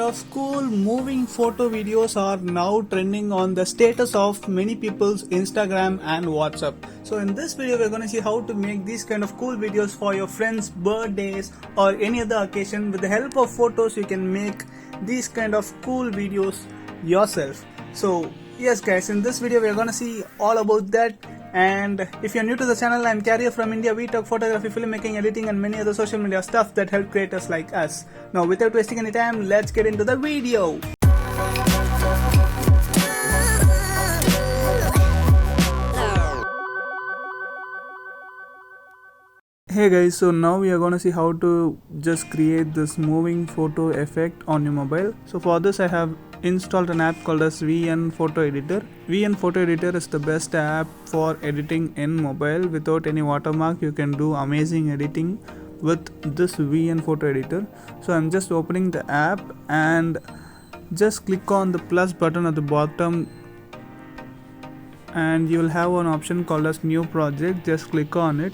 of cool moving photo videos are now trending on the status of many people's Instagram and WhatsApp. So in this video we're going to see how to make these kind of cool videos for your friends' birthdays or any other occasion. With the help of photos you can make these kind of cool videos yourself. So yes guys, in this video we're going to see all about that. And if you're new to the channel, I'm Carrier from India. We talk photography, filmmaking, editing and many other social media stuff that help creators like us. Now without wasting any time, let's get into the video. Hey guys, so now we are gonna see how to just create this moving photo effect on your mobile. So for this I have installed an app called as VN Photo Editor. VN Photo Editor is the best app for editing in mobile. Without any watermark you can do amazing editing with this VN Photo Editor. So I'm just opening the app and just click on the plus button at the bottom and you will have an option called as new project. Just click on it.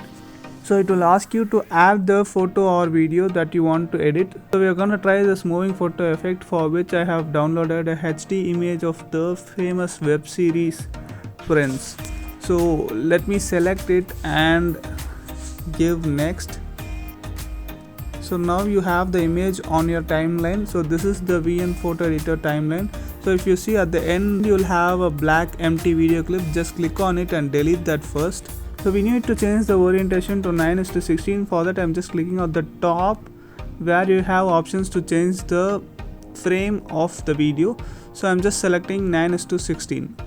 So it will ask you to add the photo or video that you want to edit. So we are gonna try this moving photo effect, for which I have downloaded a HD image of the famous web series Friends. So let me select it and give next. So now you have the image on your timeline. So this is the VN Photo Editor timeline. So if you see at the end you'll have a black empty video clip. Just click on it and delete that first. So we need to change the orientation to 9:16. For that I'm just clicking on the top where you have options to change the frame of the video. So I'm just selecting 9:16.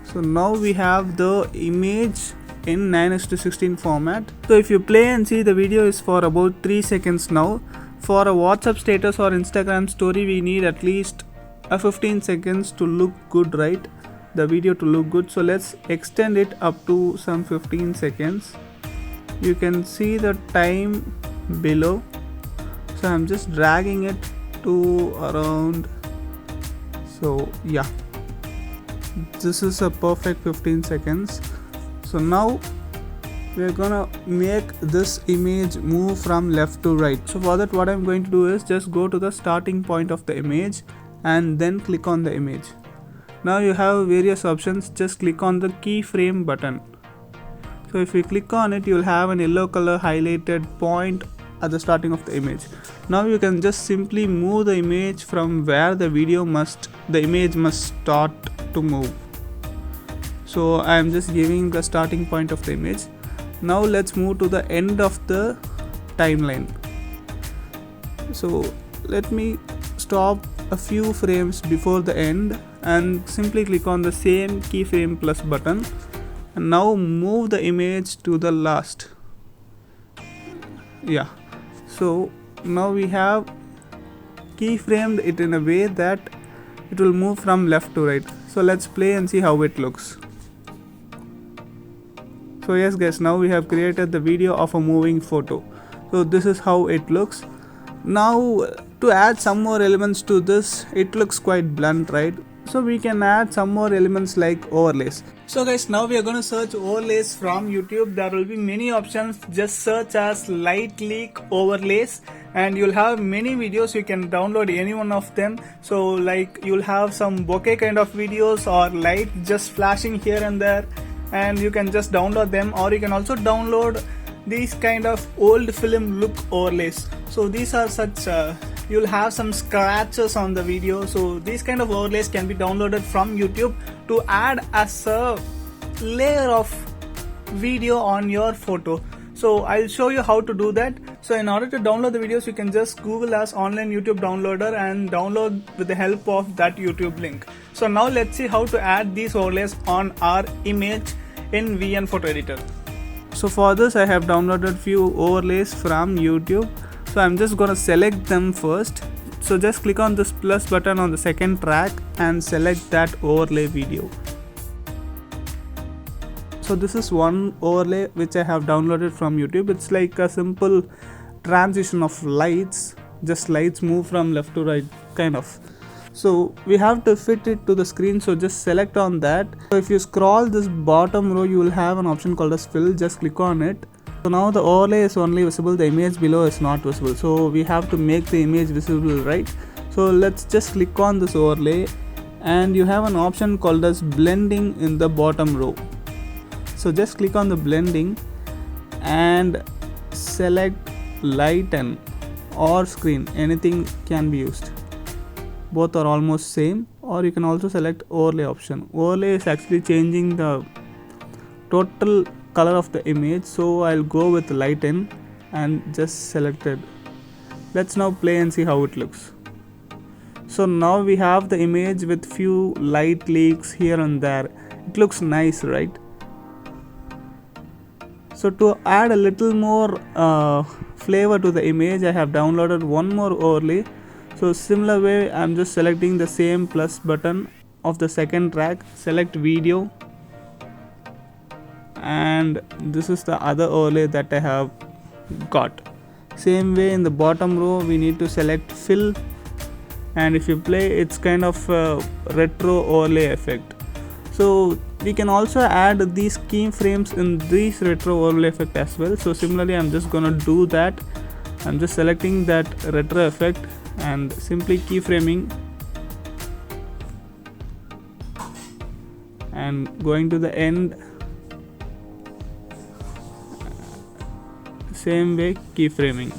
So now we have the image in 9:16 format. So if you play and see, the video is for about 3 seconds now. For a WhatsApp status or Instagram story we need at least a 15 seconds to look good, right? The video to look good. So let's extend it up to some 15 seconds. You can see the time below. So I'm just dragging it to around. So yeah, this is a perfect 15 seconds. So now we're gonna make this image move from left to right. So for that what I'm going to do is just go to the starting point of the image and then click on the image. Now you have various options. Just click on the keyframe button. So if you click on it, you'll have an yellow color highlighted point at the starting of the image. Now you can just simply move the image from where the image must start to move. So I am just giving the starting point of the image. Now let's move to the end of the timeline. So let me stop a few frames before the end and simply click on the same keyframe plus button and now move the image to the last. Yeah, so now we have keyframed it in a way that it will move from left to right. So let's play and see how it looks. So yes guys, now we have created the video of a moving photo. So this is how it looks. Now to add some more elements to this, it looks quite blunt, right? So we can add some more elements like overlays. So guys, now we are going to search overlays from YouTube. There will be many options. Just search as light leak overlays and you'll have many videos. You can download any one of them. So like you'll have some bokeh kind of videos or light just flashing here and there, and you can just download them, or you can also download these kind of old film look overlays. So these are such you'll have some scratches on the video. So these kind of overlays can be downloaded from YouTube to add as a layer of video on your photo. So I'll show you how to do that. So in order to download the videos, you can just Google as online YouTube downloader and download with the help of that YouTube link. So now let's see how to add these overlays on our image in VN Photo Editor. So for this I have downloaded few overlays from YouTube. So I'm just gonna select them first. So just click on this plus button on the second track and select that overlay video. So this is one overlay which I have downloaded from YouTube. It's like a simple transition of lights. Just lights move from left to right kind of. So we have to fit it to the screen. So just select on that. So if you scroll this bottom row, you will have an option called as fill. Just click on it. So now the overlay is only visible, the image below is not visible. So we have to make the image visible, right? So let's just click on this overlay, and you have an option called as blending in the bottom row. So just click on the blending and select lighten or screen, anything can be used, both are almost same. Or you can also select overlay option. Overlay is actually changing the total color of the image, so I'll go with lighten and just select it. Let's now play and see how it looks. So now we have the image with few light leaks here and there. It looks nice, right? So to add a little more flavor to the image, I have downloaded one more overlay. So similar way, I'm just selecting the same plus button of the second track, select video, and this is the other overlay that I have got. Same way, in the bottom row we need to select fill, and if you play, it's kind of a retro overlay effect. So we can also add these keyframes in this retro overlay effect as well. So similarly, I'm just gonna do that. I'm just selecting that retro effect and simply keyframing and going to the end, same way keyframing.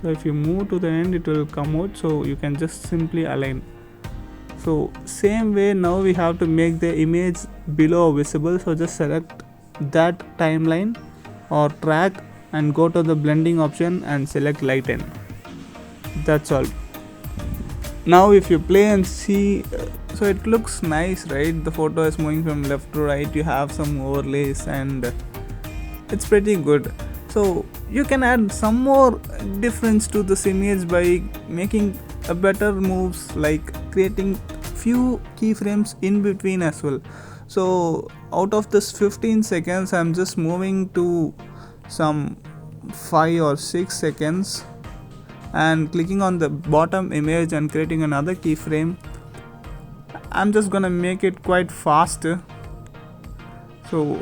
So if you move to the end, it will come out, so you can just simply align. So same way, now we have to make the image below visible, so just select that timeline or track and go to the blending option and select lighten. That's all. Now if you play and see, so it looks nice, right? The photo is moving from left to right, you have some overlays and it's pretty good. So you can add some more difference to this image by making a better moves, like creating few keyframes in between as well. So out of this 15 seconds, I'm just moving to some 5 or 6 seconds and clicking on the bottom image and creating another keyframe. I'm just gonna make it quite fast. So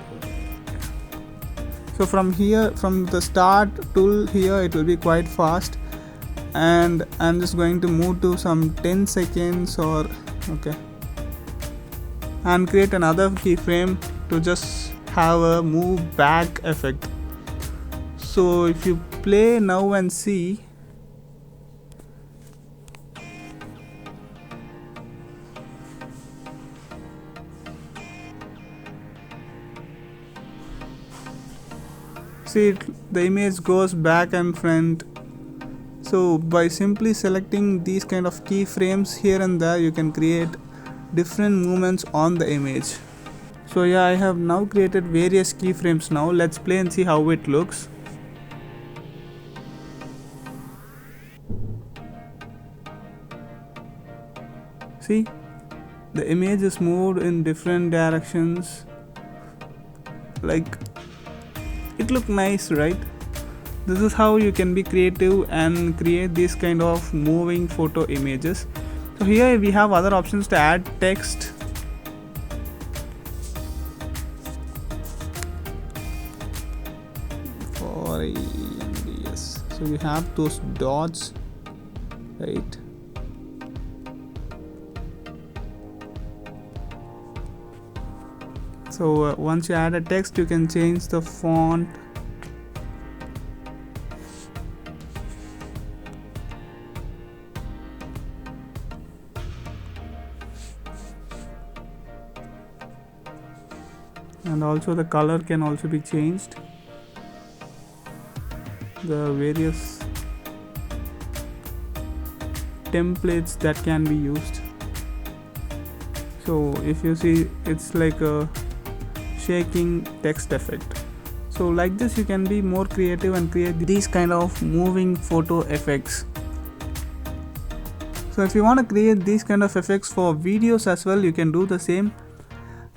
from here, from the start till here, it will be quite fast, and I'm just going to move to some 10 seconds or okay, and create another keyframe to just have a move back effect. So if you play now and see, the image goes back and front. So by simply selecting these kind of keyframes here and there, you can create different movements on the image. So yeah, I have now created various keyframes. Now let's play and see how it looks. See, the image is moved in different directions, like it looked nice, right? This is how you can be creative and create these kind of moving photo images. So here we have other options to add text. For yes, so you have those dots, right? So once you add a text, you can change the font. And also the color can also be changed. The various templates that can be used. So if you see, it's like a shaking text effect. So like this, you can be more creative and create these kind of moving photo effects. So if you want to create these kind of effects for videos as well, you can do the same.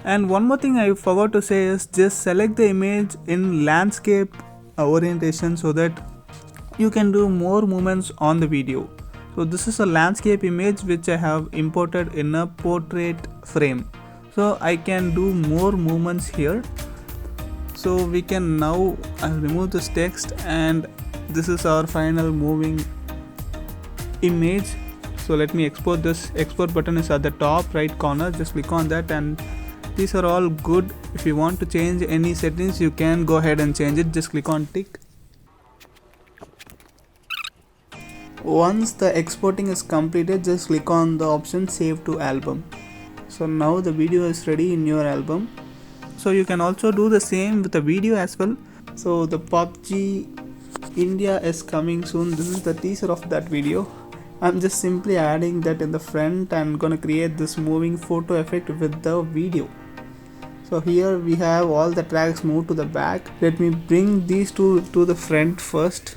And one more thing I forgot to say is just select the image in landscape orientation so that you can do more movements on the video. So this is a landscape image which I have imported in a portrait frame. So I can do more movements here. So we can now remove this text, and this is our final moving image. So let me export this. Export button is at the top right corner, just click on that, and these are all good. If you want to change any settings, you can go ahead and change it. Just click on tick. Once the exporting is completed, just click on the option save to album. So now the video is ready in your album. So you can also do the same with the video as well. So the PUBG India is coming soon. This is the teaser of that video. I'm just simply adding that in the front and gonna create this moving photo effect with the video. So here we have all the tracks moved to the back. Let me bring these two to the front first.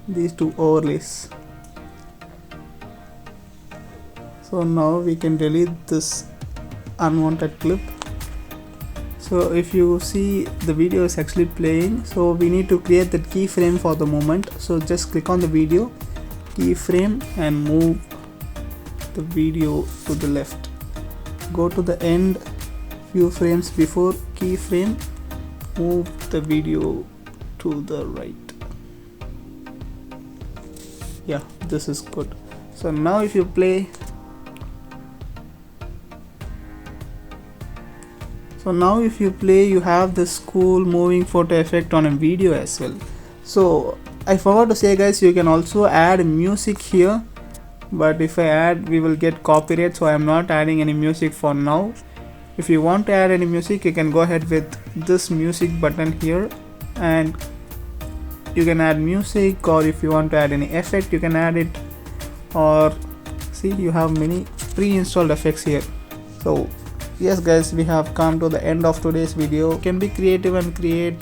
These two overlays. So now we can delete this unwanted clip. So if you see, the video is actually playing, so we need to create that keyframe for the moment. So just click on the video, keyframe, and move the video to the left. Go to the end, few frames before keyframe, move the video to the right. Yeah, this is good. So now if you play, you have this cool moving photo effect on a video as well. So I forgot to say guys, you can also add music here, but if I add, we will get copyright, so I am not adding any music for now. If you want to add any music, you can go ahead with this music button here, and you can add music, or if you want to add any effect, you can add it. Or see, you have many pre-installed effects here. So yes guys, we have come to the end of today's video. You can be creative and create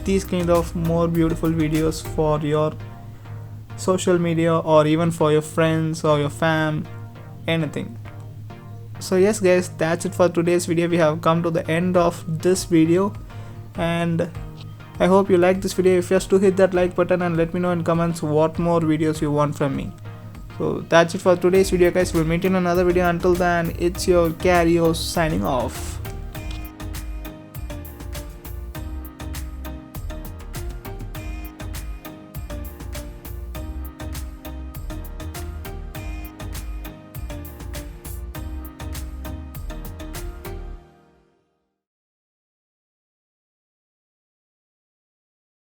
these kind of more beautiful videos for your social media, or even for your friends or your fam, anything. So yes guys, that's it for today's video. We have come to the end of this video, and I hope you like this video. If yes, do hit that like button and let me know in comments what more videos you want from me. So that's it for today's video guys. We'll meet in another video. Until then, it's your Carrios signing off.